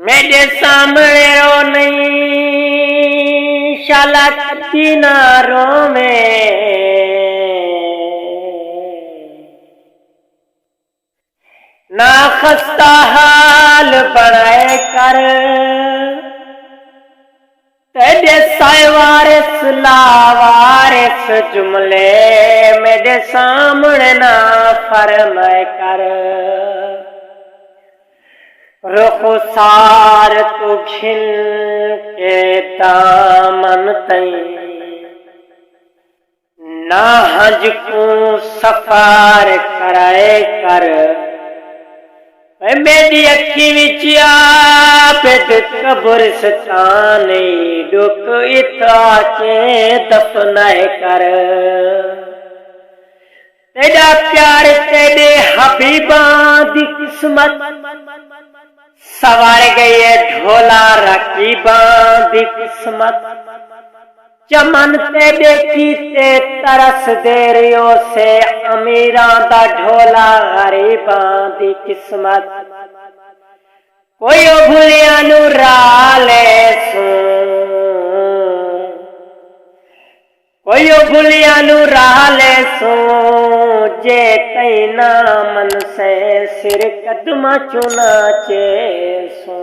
मेरे सामने रो नहीं शाला किनारों में ना खस्ता हाल बनाए कर तेरे सायवारिस लावारिस जुमले मेरे सामने ना फरमाए कर रुखसार तू खिल के दामन तई ना हज को सफार कराए कर मेरी अखी विच आपद कब्रिस्तानी दुख इथा के दफनाए कर तेरा प्यार तेरे हबीबा दी किस्मत सवार गई है ढोला रकीबा दी किस्मत चमन ते देखी ते तरस दे रियो से अमीरा दा ढोला गरीबा दी किस्मत कोई भूलिया नु राले सू कोई भूलिया नु राले सू जे तैना मन से सिर कदमा चुना चे सू।